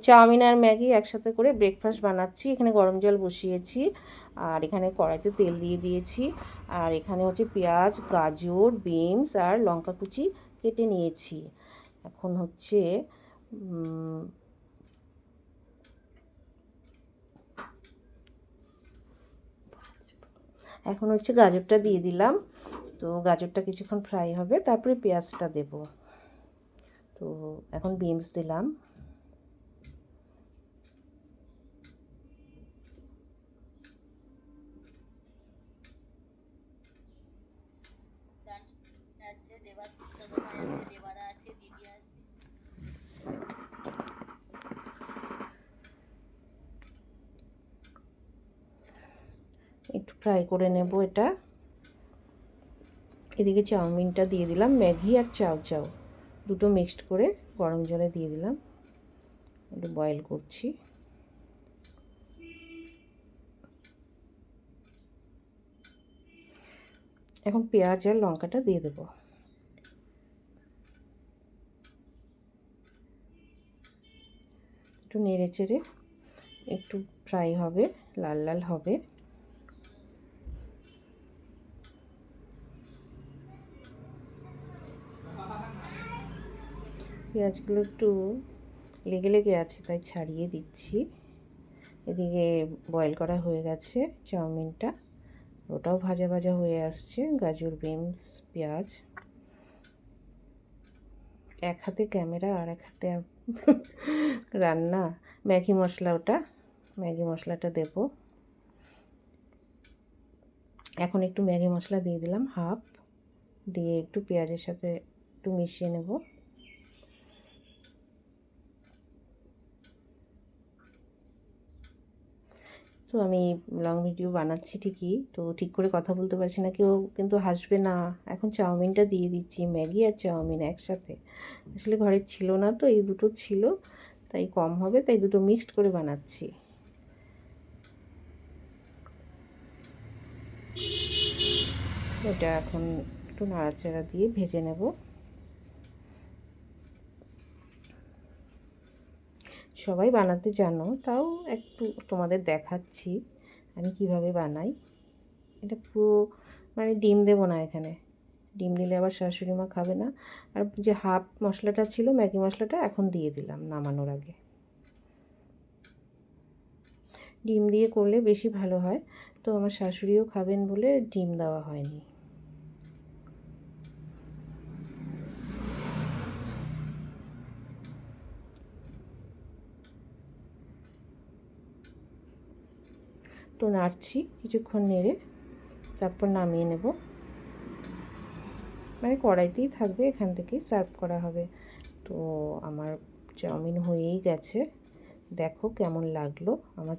Chowmein আর Maggi একসাথে করে breakfast বানাচ্ছি। এখানে গরম জল বসিয়েছি, আর এখানে কড়াইতে তেল দিয়ে দিয়েছি, আর এখানে হচ্ছে পেঁয়াজ, গাজর, বিনস আর লঙ্কা কুচি কেটে নিয়েছি। এখন হচ্ছে গাজরটা দিয়ে দিলাম। তো গাজরটা কিছুক্ষণ ফ্রাই হবে, তারপরে পেঁয়াজটা দেব। তো এখন বিনস দিলাম। একটু ফ্রাই করে নেব এটা। এদিকে চাউমিনটা দিয়ে দিলাম, ম্যাগি আর চাউ দুটো মিক্সড করে গরম জলে দিয়ে দিলাম, একটু বয়েল করছি। এখন পেঁয়াজ আর লঙ্কাটা দিয়ে দেবো। একটু নেড়ে চেড়ে একটু ফ্রাই হবে, লাল লাল হবে। পেঁয়াজগুলো একটু লেগে লেগে আছে, তাই ছাড়িয়ে দিচ্ছি। এদিকে বয়েল করা হয়ে গেছে চাউমিনটা, ওটাও ভাজা ভাজা হয়ে আসছে। গাজর, বিনস, পেঁয়াজ। এক হাতে ক্যামেরা আর এক হাতে রান্না। ম্যাগি মশলা, ওটা ম্যাগি মশলাটা দেব। এখন একটু ম্যাগি মশলা দিয়ে দিলাম, হাফ দিয়ে একটু পেঁয়াজের সাথে একটু মিশিয়ে নেব। তো আমি লং ভিডিও বানাচ্ছি ঠিকই, তো ঠিক করে কথা বলতে পারছি না, কেউ কিন্তু হাসবে না। এখন চাউমিনটা দিয়ে দিচ্ছি, ম্যাগি আর চাউমিন একসাথে। আসলে ঘরে ছিল না, তো এই দুটো ছিল, তাই কম হবে, তাই দুটো মিক্সড করে বানাচ্ছি। এটা এখন একটু নাড়াচাড়া দিয়ে ভেজে নেব। সবাই বানাতে জানো, তাও একটু তোমাদের দেখাচ্ছি আমি কিভাবে বানাই। এটা পুরো মানে ডিম দেবো না এখানে, ডিম দিলে আবার শাশুড়ি মা খাবে না। আর যে হাফ মশলাটা ছিল ম্যাগি মশলাটা এখন দিয়ে দিলাম নামানোর আগে। ডিম দিয়ে করলে বেশি ভালো হয়, তো আমার শাশুড়িও খাবেন বলে ডিম দেওয়া হয়নি। তো নাড়ছি কিছুক্ষণ নেড়ে, তারপর নামিয়ে নেব। মানে কড়াইতেই থাকবে, এখান থেকে সার্ভ করা হবে। তো আমার চাউমিন হয়েই গেছে, দেখো কেমন লাগলো আমার